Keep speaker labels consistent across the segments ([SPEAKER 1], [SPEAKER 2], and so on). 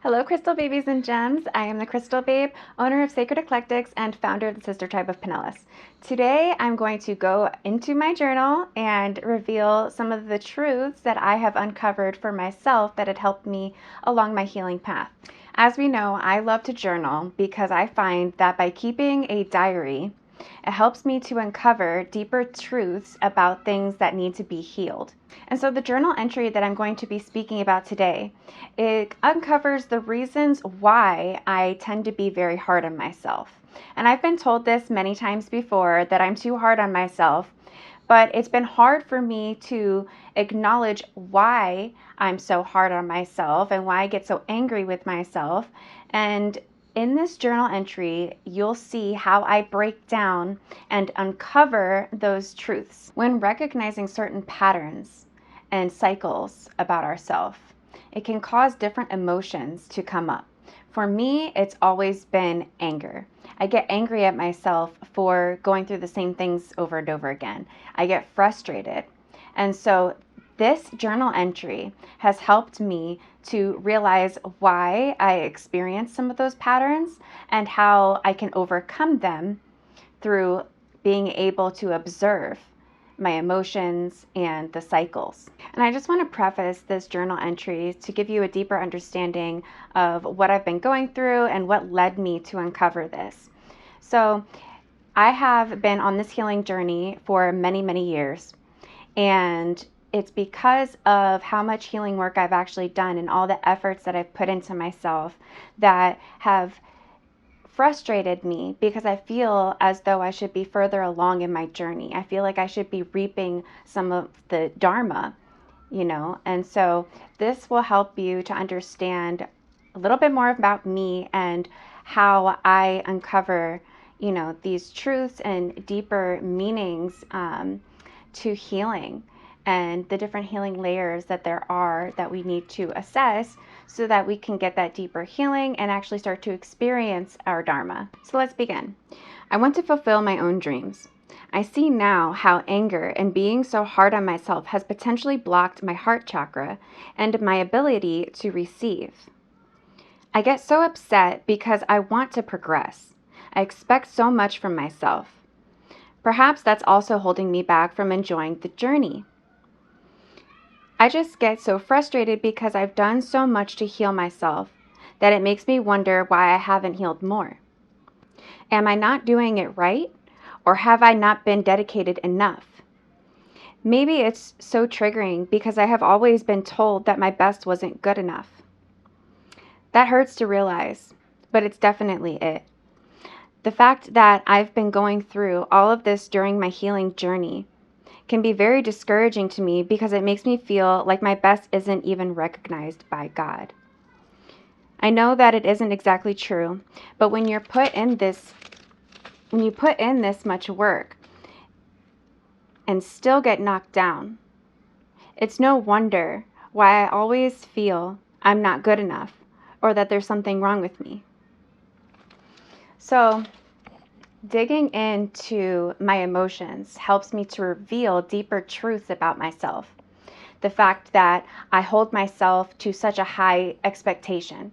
[SPEAKER 1] Hello, Crystal Babies and Gems. I am the Crystal Babe, owner of Sacred Eclectics and founder of the Sister Tribe of Pinellas. Today, I'm going to go into my journal and reveal some of the truths that I have uncovered for myself that had helped me along my healing path. As we know, I love to journal because I find that by keeping a diary, it helps me to uncover deeper truths about things that need to be healed. And so the journal entry that I'm going to be speaking about today, it uncovers the reasons why I tend to be very hard on myself. And I've been told this many times before that I'm too hard on myself, but it's been hard for me to acknowledge why I'm so hard on myself and why I get so angry with myself. And in this journal entry, you'll see how I break down and uncover those truths. When recognizing certain patterns and cycles about ourselves, it can cause different emotions to come up. For me, it's always been anger. I get angry at myself for going through the same things over and over again. I get frustrated. And so this journal entry has helped me to realize why I experience some of those patterns and how I can overcome them through being able to observe my emotions and the cycles. And I just want to preface this journal entry to give you a deeper understanding of what I've been going through and what led me to uncover this. So I have been on this healing journey for many, many years, and it's because of how much healing work I've actually done and all the efforts that I've put into myself that have frustrated me, because I feel as though I should be further along in my journey. I feel like I should be reaping some of the Dharma, and so this will help you to understand a little bit more about me and how I uncover, these truths and deeper meanings to healing and the different healing layers that there are that we need to assess so that we can get that deeper healing and actually start to experience our Dharma. So let's begin. I want to fulfill my own dreams. I see now how anger and being so hard on myself has potentially blocked my heart chakra and my ability to receive. I get so upset because I want to progress. I expect so much from myself. Perhaps that's also holding me back from enjoying the journey. I just get so frustrated because I've done so much to heal myself that it makes me wonder why I haven't healed more. Am I not doing it right? Or have I not been dedicated enough? Maybe it's so triggering because I have always been told that my best wasn't good enough. That hurts to realize, but it's definitely it. The fact that I've been going through all of this during my healing journey can be very discouraging to me because it makes me feel like my best isn't even recognized by God. I know that it isn't exactly true, but when you put in this much work and still get knocked down, it's no wonder why I always feel I'm not good enough or that there's something wrong with me. So, digging into my emotions helps me to reveal deeper truths about myself. The fact that I hold myself to such a high expectation,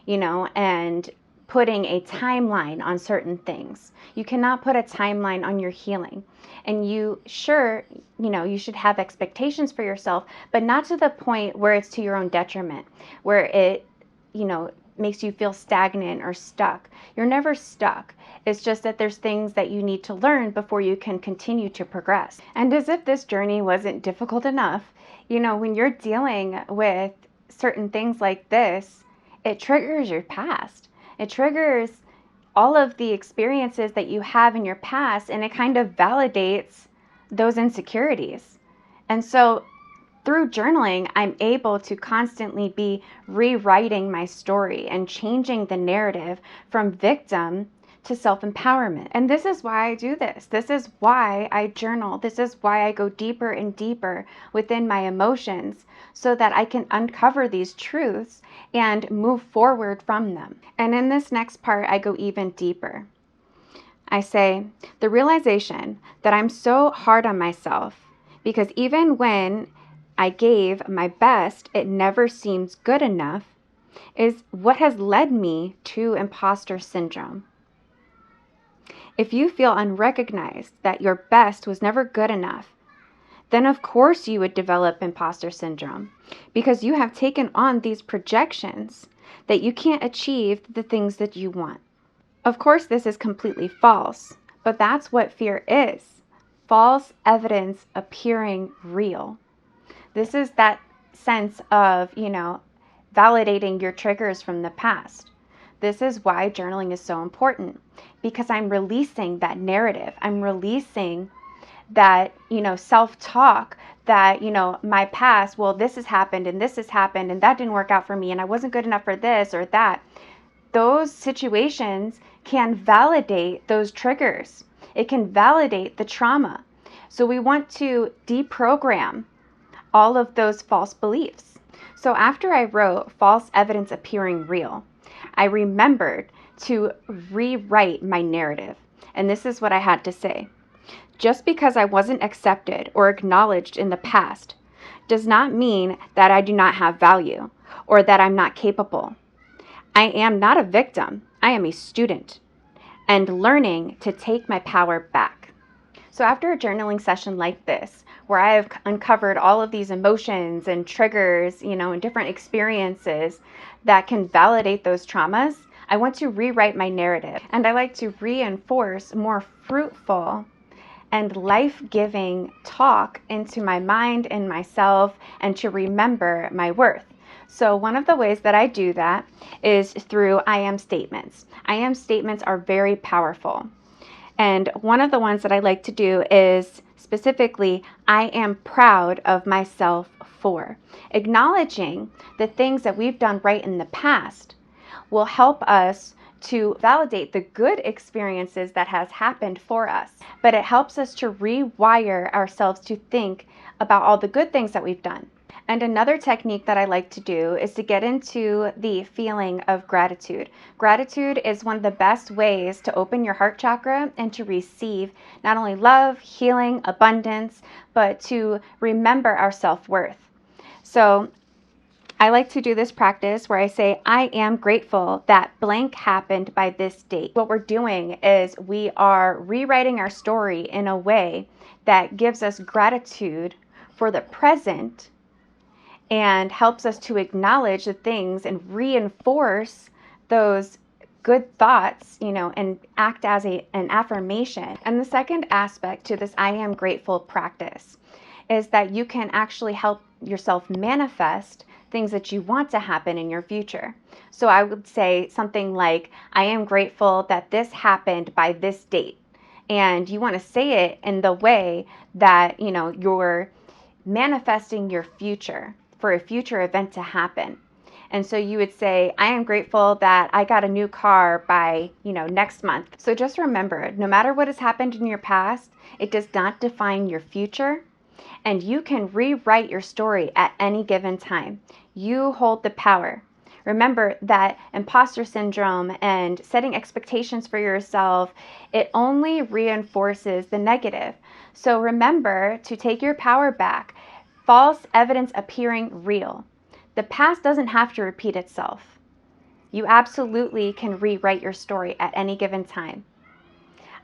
[SPEAKER 1] and putting a timeline on certain things. You cannot put a timeline on your healing. And you should have expectations for yourself, but not to the point where it's to your own detriment, where it, makes you feel stagnant or stuck. You're never stuck. It's just that there's things that you need to learn before you can continue to progress. And as if this journey wasn't difficult enough, when you're dealing with certain things like this, it triggers your past. It triggers all of the experiences that you have in your past, and it kind of validates those insecurities. And so through journaling, I'm able to constantly be rewriting my story and changing the narrative from victim to self-empowerment. And this is why I do this. This is why I journal. This is why I go deeper and deeper within my emotions so that I can uncover these truths and move forward from them. And in this next part, I go even deeper. I say, the realization that I'm so hard on myself because even when I gave my best, it never seems good enough, is what has led me to imposter syndrome. If you feel unrecognized, that your best was never good enough, then of course you would develop imposter syndrome because you have taken on these projections that you can't achieve the things that you want. Of course, this is completely false, but that's what fear is. False evidence appearing real. This is that sense of, validating your triggers from the past. This is why journaling is so important, because I'm releasing that narrative. I'm releasing that, self-talk that, my past, well, this has happened and that didn't work out for me and I wasn't good enough for this or that. Those situations can validate those triggers. It can validate the trauma. So we want to deprogram all of those false beliefs. So after I wrote false evidence appearing real, I remembered to rewrite my narrative. And this is what I had to say. Just because I wasn't accepted or acknowledged in the past does not mean that I do not have value or that I'm not capable. I am not a victim. I am a student and learning to take my power back. So after a journaling session like this, where I have uncovered all of these emotions and triggers, and different experiences that can validate those traumas, I want to rewrite my narrative. And I like to reinforce more fruitful and life-giving talk into my mind and myself, and to remember my worth. So one of the ways that I do that is through I am statements. I am statements are very powerful. And one of the ones that I like to do is specifically, I am proud of myself for. Acknowledging the things that we've done right in the past will help us to validate the good experiences that has happened for us. But it helps us to rewire ourselves to think about all the good things that we've done. And another technique that I like to do is to get into the feeling of gratitude. Gratitude is one of the best ways to open your heart chakra and to receive not only love, healing, abundance, but to remember our self-worth. So I like to do this practice where I say, I am grateful that blank happened by this date. What we're doing is we are rewriting our story in a way that gives us gratitude for the present and helps us to acknowledge the things and reinforce those good thoughts, and act as an affirmation. And the second aspect to this I am grateful practice is that you can actually help yourself manifest things that you want to happen in your future. So I would say something like, I am grateful that this happened by this date. And you want to say it in the way that, you're manifesting your future for a future event to happen. And so you would say, I am grateful that I got a new car by, next month. So just remember, no matter what has happened in your past, it does not define your future. And you can rewrite your story at any given time. You hold the power. Remember that imposter syndrome and setting expectations for yourself, it only reinforces the negative. So remember to take your power back. False evidence appearing real. The past doesn't have to repeat itself. You absolutely can rewrite your story at any given time.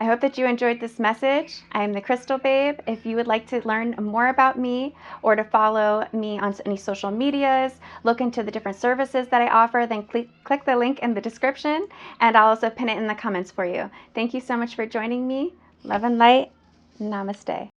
[SPEAKER 1] I hope that you enjoyed this message. I am the Crystal Babe. If you would like to learn more about me or to follow me on any social medias, look into the different services that I offer, then click the link in the description, and I'll also pin it in the comments for you. Thank you so much for joining me. Love and light. Namaste.